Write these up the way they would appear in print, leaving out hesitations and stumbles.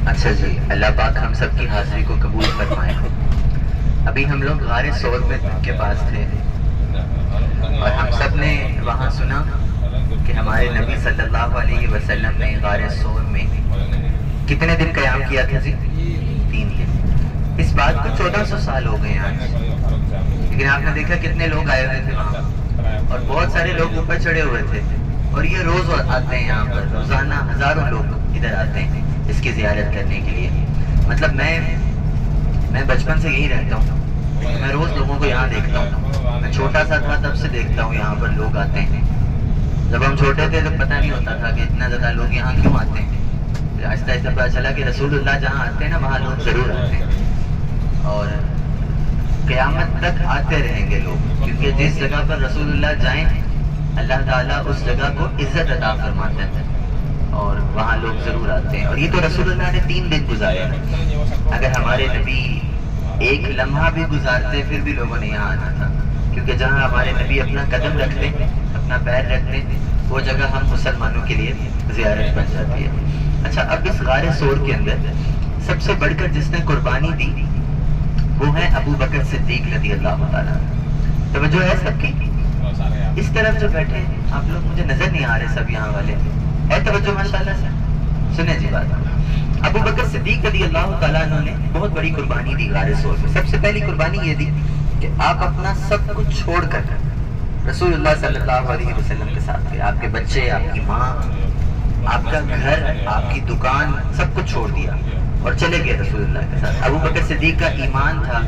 اچھا جی، اللہ پاک ہم سب کی حاضری کو قبول فرمائے۔ ابھی ہم لوگ غار ثور میں کے پاس تھے اور ہم سب نے وہاں سنا کہ ہمارے نبی صلی اللہ علیہ وسلم نے غار ثور میں کتنے دن قیام کیا تھا جی؟ 3 دن۔ اس بات کو 1400 سال ہو گئے ہیں آج، لیکن آپ نے دیکھا کتنے لوگ آئے ہوئے تھے وہاں، اور بہت سارے لوگ اوپر چڑھے ہوئے تھے، اور یہ روز آتے ہیں یہاں پر، روزانہ ہزاروں لوگ ادھر آتے ہیں اس کی زیارت کرنے کے لیے۔ مطلب میں بچپن سے یہی رہتا ہوں، میں روز لوگوں کو یہاں دیکھتا ہوں۔ میں چھوٹا سا تھا تب سے دیکھتا ہوں یہاں پر لوگ آتے ہیں۔ جب ہم چھوٹے تھے تو پتہ نہیں ہوتا تھا کہ اتنا زیادہ لوگ یہاں کیوں آتے ہیں۔ آہستہ آہستہ پتہ چلا کہ رسول اللہ جہاں آتے ہیں نا وہاں لوگ ضرور آتے ہیں، اور قیامت تک آتے رہیں گے لوگ، کیونکہ جس جگہ پر رسول اللہ جائیں اللہ تعالیٰ اس جگہ کو عزت عطا فرماتے ہیں، اور وہاں لوگ ضرور آتے ہیں۔ اور یہ تو رسول اللہ نے 3 دن گزارے ہیں، اگر ہمارے نبی ایک لمحہ بھی گزارتے پھر بھی لوگوں نے یہاں آنا تھا، کیونکہ جہاں ہمارے نبی اپنا قدم رکھتے اپنا پیر رکھتے وہ جگہ ہم مسلمانوں کے لیے زیارت بن جاتی ہے۔ اچھا، اب اس غار ثور کے اندر سب سے بڑھ کر جس نے قربانی دی وہ ہے ابو بکر صدیق رضی اللہ تعالیٰ۔ توجہ ہے سب کی؟ اس طرف جو بیٹھے ہیں آپ لوگ، مجھے نظر نہیں آ رہے سب یہاں والے، ہے توجہ ماشاءاللہ سے؟ سنیں جی بات، ابو بکر صدیق رضی اللہ تعالیٰ عنہ نے بہت بڑی قربانی دی غار ثور میں۔ سب سے پہلی قربانی یہ دی کہ آپ اپنا سب کچھ چھوڑ کر رسول اللہ صلی اللہ علیہ وسلم کے ساتھ گئے۔ آپ کے بچے، آپ کی ماں، آپ کا گھر، آپ کی دکان، سب کچھ چھوڑ دیا اور چلے گئے رسول اللہ کے ساتھ۔ ابو بکر صدیق کا ایمان تھا،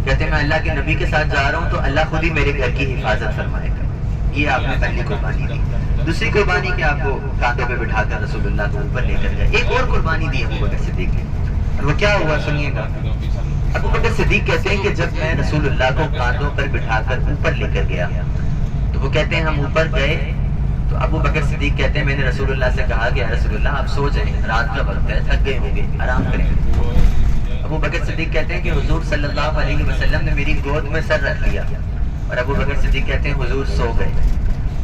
کہتے میں اللہ کے نبی کے ساتھ جا رہا ہوں تو اللہ خود ہی میرے گھر کی حفاظت فرمائے گا۔ یہ آپ نے پہلی قربانی دی۔ دوسری قربانی کہ آپ کو کاندھوں پہ بٹھا کر رسول اللہ کو اوپر لے کر گئے۔ ایک اور قربانی دی ابو بکر صدیق نے، اور وہ کیا ہوا سنیے گا۔ ابو بکر صدیق کہتے ہیں کہ جب میں رسول اللہ کو کاندھوں پر بٹھا کر اوپر لے کر گیا تو وہ کہتے ہیں ہم اوپر گئے تو ابو بکر صدیق کہتے ہیں میں نے رسول اللہ سے کہا کہ یا رسول اللہ آپ سو جائیں، رات کا وقت ہے، تھک گئے ہوں گے، آرام کریں۔ ابو بکر صدیق کہتے ہیں کہ حضور صلی اللہ علیہ وسلم نے میری گود میں سر رکھ لیا، اور ابو بکر صدیق کہتے ہیں حضور سو گئے۔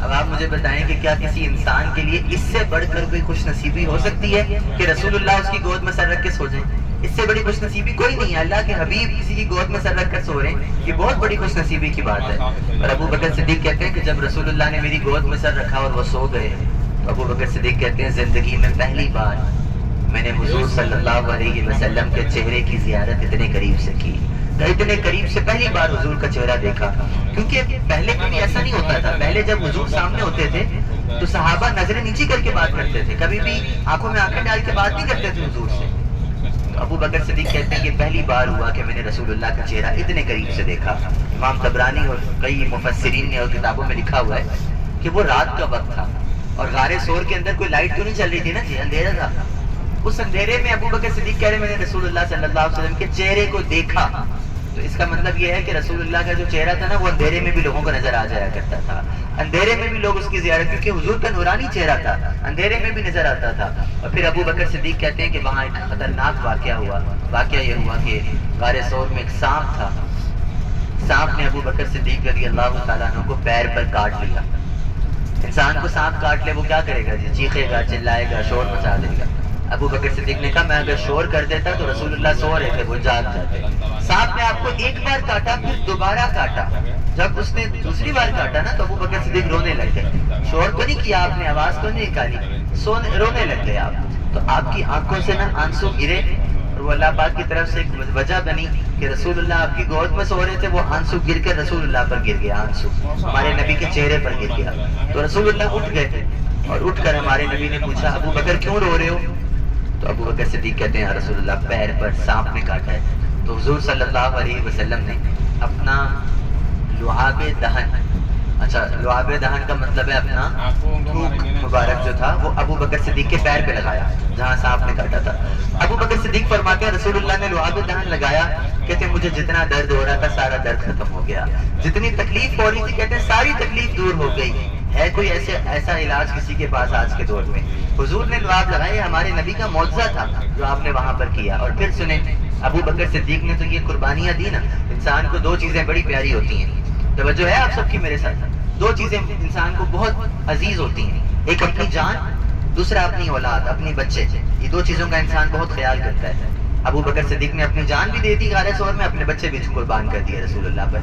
اب آپ مجھے بتائیں کہ کیا کسی انسان کے لیے اس سے بڑھ کر کوئی خوش نصیبی ہو سکتی ہے کہ رسول اللہ اس کی گود میں سر رکھ کے سو جائیں؟ اس سے بڑی خوش نصیبی کوئی نہیں ہے۔ اللہ کے حبیب کسی کی گود میں سر رکھ کر سو رہے ہیں، یہ بہت بڑی خوش نصیبی کی بات ہے۔ اور ابو بکر صدیق کہتے ہیں کہ جب رسول اللہ نے میری گود میں سر رکھا اور وہ سو گئے تو ابو بکر صدیق کہتے ہیں زندگی میں پہلی بار میں نے حضور صلی اللہ علیہ وسلم کے چہرے کی زیارت اتنے قریب سے کی، اتنے قریب سے پہلی بار حضور کا چہرہ دیکھا۔ کیونکہ پہلے کبھی ایسا نہیں ہوتا تھا، پہلے جب حضور سامنے ہوتے تھے تو صحابہ نظریں نیچی کر کے بات کرتے تھے، کبھی بھی آنکھوں میں آنکھیں ڈال کے بات نہیں کرتے تھے حضور سے۔ تو ابو بکر صدیق کہتے ہیں کہ پہلی بار ہوا کہ میں نے رسول اللہ کا چہرہ اتنے قریب سے دیکھا۔ امام طبرانی اور کئی مفسرین نے اور کتابوں میں لکھا ہوا ہے کہ وہ رات کا وقت تھا، اور غار ثور کے اندر کوئی لائٹ تو نہیں چل رہی تھی نا جی، اندھیرا تھا۔ اس اندھیرے میں ابو بکر صدیق کہہ رہے میں نے رسول اللہ صلی اللہ علیہ وسلم کے چہرے کو دیکھا۔ تو اس کا مطلب یہ ہے کہ رسول اللہ کا جو چہرہ تھا نا وہ اندھیرے میں بھی لوگوں کو نظر آ جایا کرتا تھا، اندھیرے میں بھی لوگ اس کی زیارت، کیونکہ حضور کا نورانی چہرہ تھا، اندھیرے میں بھی نظر آتا تھا۔ اور پھر ابو بکر صدیق کہتے ہیں کہ وہاں ایک خطرناک واقعہ ہوا۔ واقعہ یہ ہوا کہ غار ثور میں ایک سانپ تھا، سانپ نے ابو بکر صدیق رضی اللہ تعالیٰ عنہ کو پیر پر کاٹ لیا۔ انسان کو سانپ کاٹ لے وہ کیا کرے گا جی؟ چیخے گا، چلائے گا، شور مچا دے گا۔ ابو بکر صدیق نے کہا میں اگر شور کر دیتا تو رسول اللہ سو رہے تھے، وہ جاگ جاتے۔ سانپ نے آپ کو ایک بار کاٹا، پھر دوبارہ کاٹا۔ جب اس نے دوسری بار کاٹا نا تو ابو بکر صدیق رونے لگ گئے۔ شور تو نہیں کیا آپ نے، آواز تو نہیں نکالی، رونے لگ گئے آپ۔ تو آپ کی آنکھوں سے نا آنسو گرے، اور وہ اللہ پاک کی طرف سے ایک وجہ بنی کہ رسول اللہ آپ کی گود میں سو رہے تھے، وہ آنسو گر کر رسول اللہ پر گر گیا، آنسو ہمارے نبی کے چہرے پر گر گیا۔ تو رسول اللہ اٹھ گئے، اور اٹھ کر ہمارے نبی نے پوچھا ابو بکر کیوں رو رہے ہو؟ تو ابو بکر صدیق کہتے ہیں رسول اللہ پیر پر سانپ نے کاٹا ہے۔ تو حضور صلی اللہ علیہ وسلم نے اپنا لعاب دہن، اچھا لعاب دہن کا مطلب ہے اپنا تھوک مبارک جو تھا، وہ ابو بکر صدیق کے پیر پہ لگایا جہاں سانپ نے کاٹا تھا۔ ابو بکر صدیق فرماتے ہیں رسول اللہ نے لعاب دہن لگایا، کہتے ہیں مجھے جتنا درد ہو رہا تھا سارا درد ختم ہو گیا، جتنی تکلیف ہو رہی تھی کہتے ہیں ساری تکلیف دور ہو گئی۔ ہے کوئی ایسا علاج کسی کے پاس آج کے دور میں؟ حضور نے لعاب لگائے، ہمارے نبی کا معجزہ تھا جو آپ نے وہاں پر کیا۔ اور پھر سنیں ابو بکر صدیق نے تو یہ قربانیاں دی نا، انسان کو 2 چیزیں بڑی پیاری ہوتی ہیں، توجہ ہے آپ سب کی میرے ساتھ؟ 2 چیزیں انسان کو بہت عزیز ہوتی ہیں، ایک اپنی جان دوسرا اپنی اولاد، اپنی بچے، یہ دو چیزوں کا انسان بہت خیال کرتا ہے۔ ابو بکر صدیق نے اپنی جان بھی دے دی غار ثور میں، اپنے بچے بھی قربان کر دیے رسول اللہ پر۔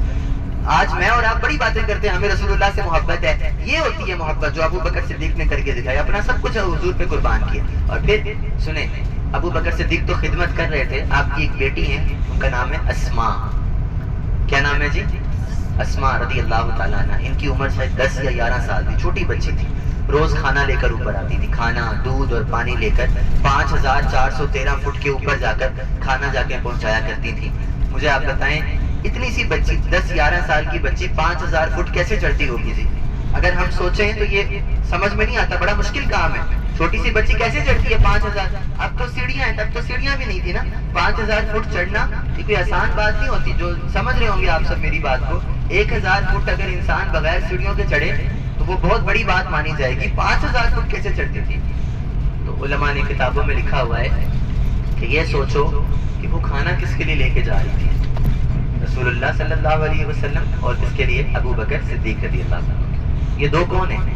آج میں اور آپ بڑی باتیں کرتے ہیں، ہمیں رسول اللہ سے محبت ہے، یہ ہوتی ہے محبت جو ابو بکر صدیق نے کر کے دکھائی، اپنا سب کچھ حضور پہ قربان کیا۔ اور پھر سنیں، ابو بکر صدیق تو خدمت کر رہے تھے، آپ کی ایک بیٹی ہے، ان کا نام ہے اسماء۔ کیا نام ہے جی؟ اسماء رضی اللہ تعالیٰ عنہ۔ ان کی عمر شاید 10 یا 11 سال تھی، چھوٹی بچی تھی۔ روز کھانا لے کر اوپر آتی تھی، کھانا، دودھ اور پانی لے کر 5413 فٹ کے اوپر جا کر کھانا جا کے پہنچایا کرتی تھی۔ مجھے آپ بتائیں، اتنی سی بچی، 10-11 سال کی بچی 5000 فٹ کیسے چڑھتی ہوگی جی؟ اگر ہم سوچیں تو یہ سمجھ میں نہیں آتا، بڑا مشکل کام ہے۔ چھوٹی سی بچی کیسے چڑھتی ہے 5000؟ اب تو سیڑھیاں ہیں، تب تو سیڑھیاں بھی نہیں تھی نا۔ 5000 فٹ چڑھنا یہ کوئی آسان بات نہیں ہوتی، جو سمجھ رہے ہوں گے آپ سب میری بات کو۔ 1000 فٹ اگر انسان بغیر سیڑھیوں کے چڑھے تو وہ بہت بڑی بات مانی جائے گی، 5000 فٹ کیسے چڑھتی تھی؟ تو علماء نے کتابوں میں لکھا ہوا ہے کہ یہ سوچو کہ وہ کھانا کس کے لیے لے کے جا رہی تھی؟ رسول اللہ صلی اللہ علیہ وسلم، اور اس کے لیے ابو بکر صدیق رضی اللہ عنہ۔ یہ دو کون ہیں؟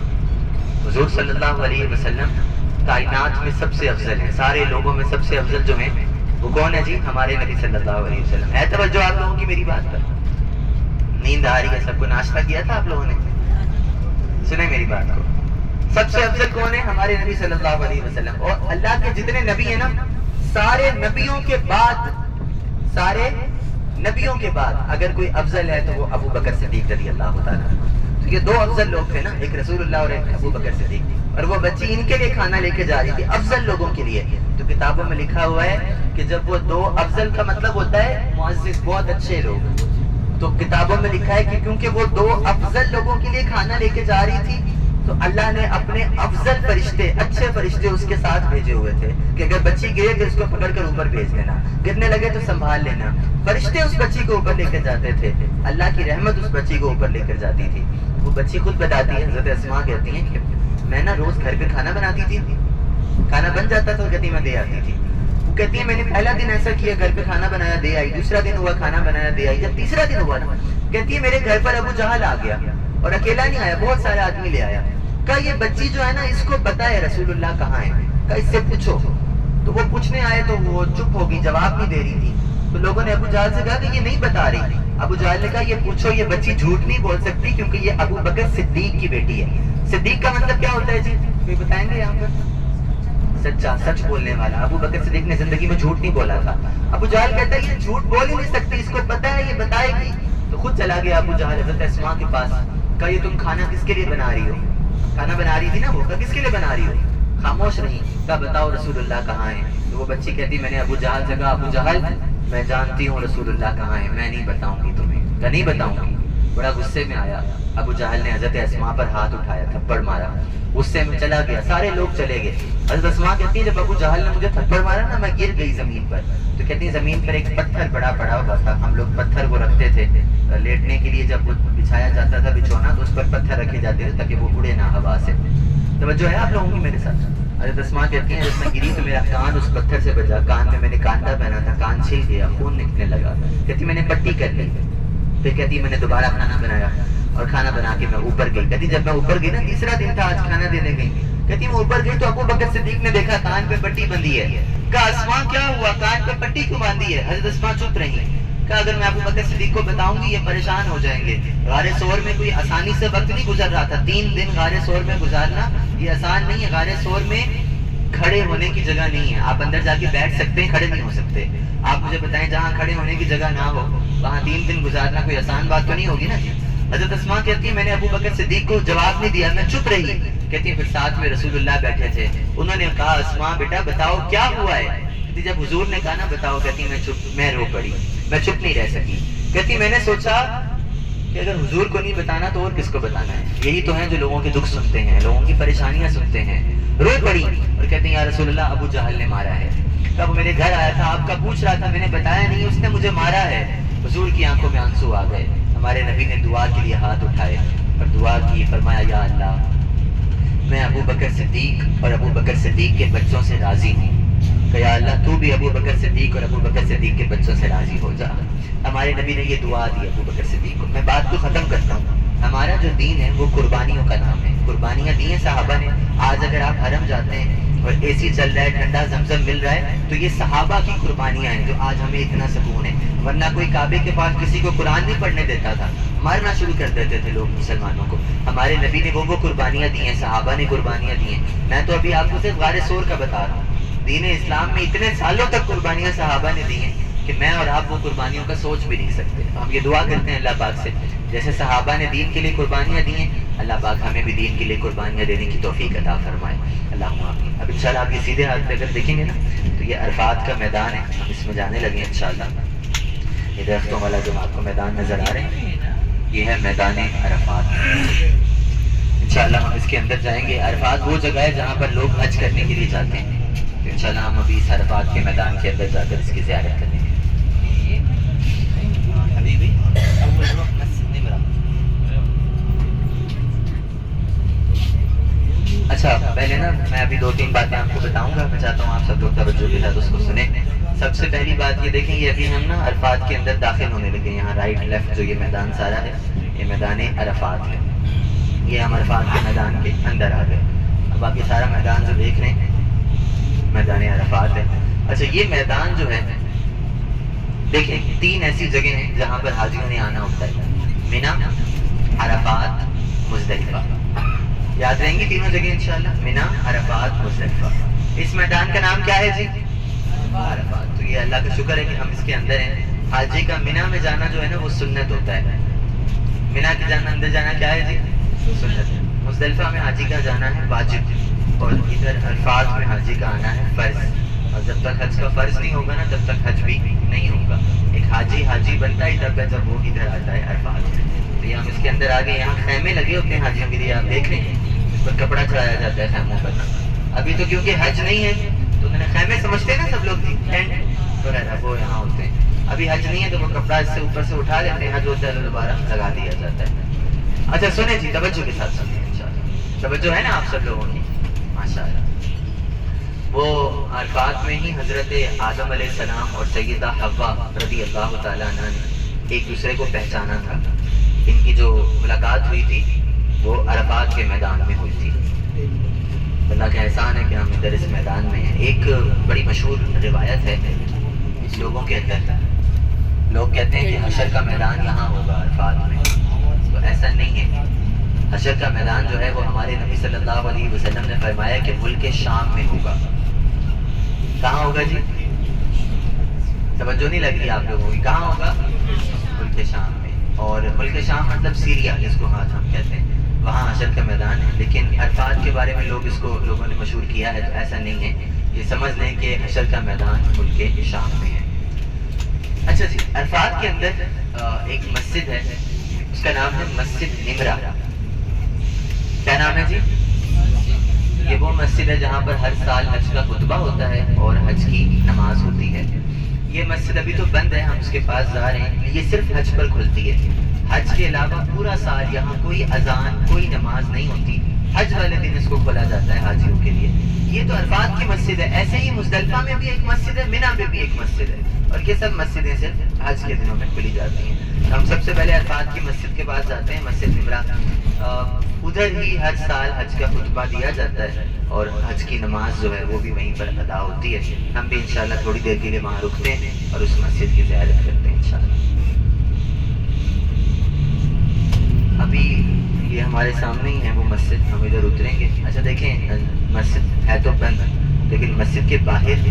حضور صلی اللہ علیہ وسلم کائنات میں سب سے افضل ہیں، سارے لوگوں میں سب سے افضل جو ہیں وہ کون ہے جی؟ ہمارے نبی صلی اللہ علیہ وسلم۔ ہے توجہ آپ لوگوں کی میری بات پر؟ نیند آ رہی ہے سب کو؟ ناشتہ کیا تھا آپ لوگوں نے؟ سنیں میری بات کو، سب سے افضل کون ہے؟ ہمارے نبی صلی اللہ علیہ وسلم۔ اور اللہ کے جتنے نبی ہیں نا، سارے نبیوں کے بعد اگر کوئی افضل ہے تو وہ ابو بکر صدیق رضی اللہ تعالیٰ۔ تو یہ دو افضل لوگ تھے نا، ایک رسول اللہ اور ایک ابو بکر صدیق، اور وہ بچی ان کے لیے کھانا لے کے جا رہی تھی، افضل لوگوں کے لیے۔ تو کتابوں میں لکھا ہوا ہے کہ جب وہ دو افضل کا مطلب ہوتا ہے معزز، بہت اچھے لوگ، تو کتابوں میں لکھا ہے کہ کیونکہ وہ دو افضل لوگوں کے لیے کھانا لے کے جا رہی تھی تو اللہ نے اپنے افضل فرشتے، اچھے فرشتے اس کے ساتھ بھیجے ہوئے تھے کہ اگر بچی گرے تو اس کو پکڑ کر اوپر بھیج دینا، گرنے لگے تو سنبھال لینا۔ فرشتے اس بچی کو اوپر لے کر جاتے تھے، اللہ کی رحمت اس بچی کو اوپر لے کر جاتی تھی۔ وہ بچی خود بتاتی ہے، حضرت اسماء کہتی ہیں کہ میں نا روز گھر پہ کھانا بناتی تھی، کھانا بن جاتا تھا، کہتی میں دے آتی تھی۔ وہ کہتی ہے میں نے پہلا دن ایسا کیا، گھر پہ کھانا بنایا دے آئی، دوسرا دن ہوا کھانا بنایا دے آئی، جب تیسرا دن ہوا نا، کہتی ہے میرے گھر پر ابو جہل آ گیا، اور اکیلا نہیں آیا، بہت سارے آدمی لے آیا۔ کہا یہ بچی جو ہے نا اس کو پتا ہے رسول اللہ کہاں ہے، کہا اس سے پوچھو۔ تو وہ پوچھنے آئے تو وہ چپ ہو گئی، جواب نہیں دے رہی تھی۔ تو لوگوں نے ابو جہل سے کہا کہ یہ نہیں بتا رہی۔ ابو جہل نے کہا یہ پوچھو، یہ بچی جھوٹ نہیں بول سکتی کیونکہ یہ ابو بکر صدیق کی بیٹی ہے۔ صدیق کا مطلب کیا ہوتا ہے جی؟ کوئی بتائیں گے یہاں پر؟ سچا، سچ بولنے والا۔ ابو بکر صدیق نے زندگی میں جھوٹ نہیں بولا تھا۔ ابو جہل کہتا ہے یہ جھوٹ بول ہی نہیں سکتی، اس کو پتا ہے، یہ بتائے گی۔ تو خود چلا گیا ابو جہل حضرت اسماء کے پاس، کہا یہ تم کھانا کس کے لیے بنا رہی ہو؟ کھانا بنا رہی تھی نا وہ، کہا کس کے لیے بنا رہی ہو؟ خاموش رہی۔ کہا بتاؤ رسول اللہ کہاں ہیں؟ تو وہ بچی کہتی میں نے ابو جہل سے کہا ابو جہل میں جانتی ہوں رسول اللہ کہاں ہے، میں نہیں بتاؤں گی تمہیں۔ کہا نہیں بتاؤں گی۔ بڑا غصے میں آیا ابو جہل نے حضرت اسماء پر ہاتھ اٹھایا، تھپڑ مارا، غصے میں چلا گیا، سارے لوگ چلے گئے۔ حضرت اسماء کہتی ہے جب ابو جہل نے مجھے تھپڑ مارا نا میں گر گئی زمین پر۔ تو کہتی ہیں زمین پر ایک پتھر بڑا پڑا ہوا تھا، ہم لوگ پتھر کو رکھتے تھے لیٹنے کے لیے، جب بچھایا جاتا تھا بچھونا تو اس پر پتھر رکھے جاتے تھے تاکہ وہ اڑے نہ ہوا سے۔ توجہ ہے آپ لوگوں کی میرے ساتھ؟ حضرت اسماء کہتی ہیں جب میں گری تو میرا کان اس پتھر سے بجا، کان میں نے کانٹا پہنا تھا، کان چھل گیا، خون نکلنے لگا۔ کہتی میں نے پٹی کر لی۔ پھر کہتی میں نے دوبارہ کھانا بنایا اور کھانا بنا کے میں اوپر گئی۔ کہتی جب میں اوپر گئی نا، تیسرا دن تھا آج کھانا دینے گئی، کہتی میں اوپر گئی تو ابو بکر صدیق نے دیکھا کان پہ پٹی بندھی ہے۔ کہا اسماء کیا ہوا، کان پہ پٹی کیوں باندھی ہے؟ حضرت اسماء چپ رہی۔ کہا اگر میں ابو بکر صدیق کو بتاؤں گی یہ پریشان ہو جائیں گے، غار ثور میں کوئی آسانی سے وقت نہیں گزر رہا تھا، 3 دن غار ثور میں گزارنا یہ آسان نہیں ہے۔ غار ثور میں کھڑے ہونے کی جگہ نہیں ہے، آپ اندر جا کے بیٹھ سکتے ہیں، کھڑے نہیں ہو سکتے۔ آپ مجھے بتائیں جہاں کھڑے ہونے کی جگہ نہ ہو وہاں 3 دن گزارنا کوئی آسان بات تو نہیں ہوگی نا جی۔ حضرت اسماء کہتی ہے میں نے ابو بکر صدیق کو جواب نہیں دیا، میں چپ رہی۔ کہتی ہے پھر ساتھ میں رسول اللہ بیٹھے تھے، انہوں نے کہا اسماء بیٹا بتاؤ کیا ہوا ہے؟ کہتی جب حضور نے کہا نا بتاؤ، کہتی میں رو پڑی، میں چپ نہیں رہ سکی۔ کہتی میں نے سوچا کہ اگر حضور کو نہیں بتانا تو اور کس کو بتانا ہے، یہی تو ہیں جو لوگوں کے دکھ سنتے ہیں، لوگوں کی پریشانیاں سنتے ہیں۔ رو پڑی اور کہتی ہیں یا رسول اللہ ابو جہل نے مارا ہے، کب میرے گھر آیا تھا آپ کا پوچھ رہا تھا، میں نے بتایا نہیں، اس نے مجھے مارا ہے۔ حضور کی آنکھوں میں آنسو آ گئے، ہمارے نبی نے دعا کے لیے ہاتھ اٹھائے اور دعا کی، فرمایا یا اللہ میں ابو بکر صدیق اور ابو بکر صدیق کے بچوں سے راضی ہوں، کہ یا اللہ تو بھی ابو بکر صدیق اور ابو بکر صدیق کے بچوں سے راضی ہو جا۔ ہمارے نبی نے یہ دعا دی ابو بکر صدیق کو۔ میں بات کو ختم کرتا ہوں، ہمارا جو دین ہے وہ قربانیوں کا نام ہے۔ قربانیاں دی ہیں صحابہ نے. آج اگر آپ حرم جاتے ہیں اور اے سی چل رہا ہے, ٹھنڈا زمزم مل رہا ہے, تو یہ صحابہ کی قربانیاں ہیں جو آج ہمیں اتنا سکون ہے. ورنہ کوئی کعبے کے پاس کسی کو قرآن نہیں پڑھنے دیتا تھا, مارنا شروع کر دیتے تھے لوگ مسلمانوں کو. ہمارے نبی نے وہ قربانیاں دی ہیں, صحابہ نے قربانیاں دی ہیں. میں تو ابھی آپ کو صرف غار ثور کا بتا رہا ہوں. دین اسلام میں اتنے سالوں تک قربانیاں صحابہ نے دی ہیں کہ میں اور آپ وہ قربانیوں کا سوچ بھی نہیں سکتے. ہم یہ دعا کرتے ہیں اللہ پاک سے, جیسے صحابہ نے دین کے لیے قربانیاں دی ہیں, اللہ پاک ہمیں بھی دین کے لیے قربانیاں دینے کی توفیق عطا فرمائے. اللہم آمین. اب انشاءاللہ آپ یہ سیدھے ہاتھ پہ اگر دیکھیں گے نا تو یہ عرفات کا میدان ہے. ہم اس میں جانے لگے ہیں انشاءاللہ. یہ درختوں والا جو آپ کو میدان نظر آ رہے ہیں, یہ ہے میدان عرفات. انشاءاللہ ہم اس کے اندر جائیں گے. عرفات وہ جگہ ہے جہاں پر لوگ حج کرنے کے لیے جاتے ہیں. تو انشاءاللہ ہم ابھی اس عرفات کے میدان کے اندر جا کر اس کی زیارت کریں گے. حبیبی اچھا, پہلے نا میں ابھی 2-3 باتیں آپ کو بتاؤں گا. میں چاہتا ہوں آپ سب لوگ توجہ کے ساتھ اس کو سنیں. سب سے پہلی بات یہ دیکھیں, یہ ابھی ہم نا عرفات کے اندر داخل ہونے لگے. یہاں رائٹ لیفٹ جو یہ میدان سارا ہے, یہ میدان عرفات ہے. یہ ہم عرفات کے میدان کے اندر آ گئے. اب آپ یہ سارا میدان جو دیکھ رہے ہیں میدان عرفات ہے. اچھا, یہ میدان جو ہے دیکھیں 3 ایسی جگہیں ہیں جہاں پر حاجیوں نے آنا ہوتا ہے. مینا, عرفات, مزدلفہ. یاد رہیں گی تینوں جگہ انشاءاللہ, مینا, عرفات, مزدلفہ. اس میدان کا نام کیا ہے جی؟ عرفات. تو یہ اللہ کا شکر ہے کہ ہم اس کے اندر ہیں. حاجی کا مینا میں جانا جو ہے نا وہ سنت ہوتا ہے. مینا کے اندر جانا کیا ہے جی؟ سنت. مزدلفہ میں حاجی کا جانا ہے واجب, اور ادھر عرفات میں حاجی کا آنا ہے فرض. اور جب تک حج کا فرض نہیں ہوگا نا تب تک حج بھی نہیں ہوگا. ایک حاجی بنتا ہی تب ہے جب وہ ادھر آتا ہے عرفات. تو یہ ہم اس کے اندر آگے, یہاں خیمے لگے ہوتے ہیں حاجیوں کے لیے, آپ دیکھ رہے ہیں اس پر کپڑا چڑھایا جاتا ہے خیموں پر. ابھی تو کیونکہ حج نہیں ہے تو انہوں نے خیمے سمجھتے ہیں نا سب لوگ, ٹینٹ وغیرہ وہ یہاں ہوتے ہیں. ابھی حج نہیں ہے تو وہ کپڑا اس سے اوپر سے اٹھا لیتے ہیں, حج ہوتا ہے تو دوبارہ لگا دیا جاتا ہے. اچھا سنیں جی, توجہ کے ساتھ سنیں انشاءاللہ. توجہ ہے نا آپ سب لوگوں کی؟ ماشاءاللہ. وہ عرفات میں ہی حضرت آدم علیہ السلام اور سیدہ حوا رضی اللہ تعالیٰ عنہ نے ایک دوسرے کو پہچانا تھا. ان کی جو ملاقات ہوئی تھی وہ عرفات کے میدان میں ہوئی تھی. اللہ کا احسان ہے کہ ہم ادھر اس میدان میں ہیں. ایک بڑی مشہور روایت ہے لوگوں کے اندر, لوگ کہتے ہیں کہ حشر کا میدان یہاں ہوگا عرفات میں. تو ایسا نہیں ہے. حشر کا میدان جو ہے وہ ہمارے نبی صلی اللہ علیہ وسلم نے فرمایا کہ ملک شام میں ہوگا. کہاں ہوگا جی؟ توجہ نہیں لگ رہی آپ لوگوں کی؟ کہاں ہوگا؟ ملک شام میں. اور ملک شام مطلب سیریا جس کو ہم کہتے ہیں, وہاں حشر کا میدان ہے. لیکن عرفات کے بارے میں اس کو لوگوں نے مشہور کیا ہے, تو ایسا نہیں ہے. یہ سمجھ لیں کہ حشر کا میدان ملک شام میں ہے. اچھا جی, عرفات کے اندر ایک مسجد ہے, اس کا نام ہے مسجد نمرہ. کیا نام ہے جی؟ یہ وہ مسجد ہے جہاں پر ہر سال حج کا خطبہ ہوتا ہے اور حج کی نماز ہوتی ہے. یہ مسجد ابھی تو بند ہے, ہم اس کے پاس جا رہے ہیں. یہ صرف حج پر کھلتی ہے. حج کے علاوہ پورا سال یہاں کوئی اذان, کوئی نماز نہیں ہوتی. حج والے دن اس کو کھولا جاتا ہے حاجیوں کے لیے. یہ تو عرفات کی مسجد ہے. ایسے ہی مزدلفہ میں بھی ایک مسجد ہے, مینا میں بھی ایک مسجد ہے. اور یہ سب مسجدیں صرف حج کے دنوں میں کھلی جاتی ہیں. ہم سب سے پہلے عرفات کی مسجد کے پاس جاتے ہیں, مسجد نمرہ. ادھر ہی ہر سال حج کا خطبہ دیا جاتا ہے اور حج کی نماز جو ہے وہ بھی وہیں پر ادا ہوتی ہے. ہم بھی انشاءاللہ تھوڑی دیر کے لیے وہاں رکتے ہیں اور اس مسجد کی زیارت کرتے ہیں انشاءاللہ. ابھی یہ ہمارے سامنے ہی ہے وہ مسجد, ہم ادھر اتریں گے. اچھا دیکھیں, مسجد ہے تو بند, لیکن مسجد کے باہر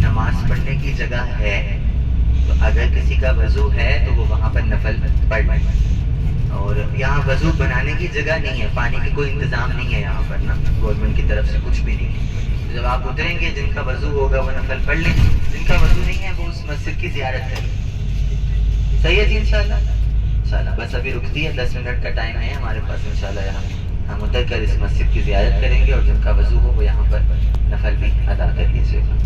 نماز پڑھنے کی جگہ ہے. تو اگر کسی کا وضو ہے تو وہ وہاں پر نفل پڑھ لیں. اور یہاں وضو بنانے کی جگہ نہیں ہے, پانی کا کوئی انتظام نہیں ہے یہاں پر نا, گورنمنٹ کی طرف سے کچھ بھی نہیں ہے. جب آپ اتریں گے, جن کا وضو ہوگا وہ نفل پڑھ لیں, جن کا وضو نہیں ہے وہ اس مسجد کی زیارت کریں. صحیح ہے جی انشاءاللہ. انشاءاللہ بس ابھی رکتی ہے, 10 منٹ کا ٹائم ہے ہمارے پاس. انشاءاللہ یہاں ہم اتر کر اس مسجد کی زیارت کریں گے اور جن کا وضو ہو وہ یہاں پر نفل بھی ادا کر لیجیے گا.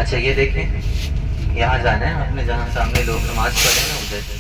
اچھا یہ دیکھیں, یہاں جانا ہے، آپ نے جہاں سامنے لوگ نماز پڑھے نا ادھر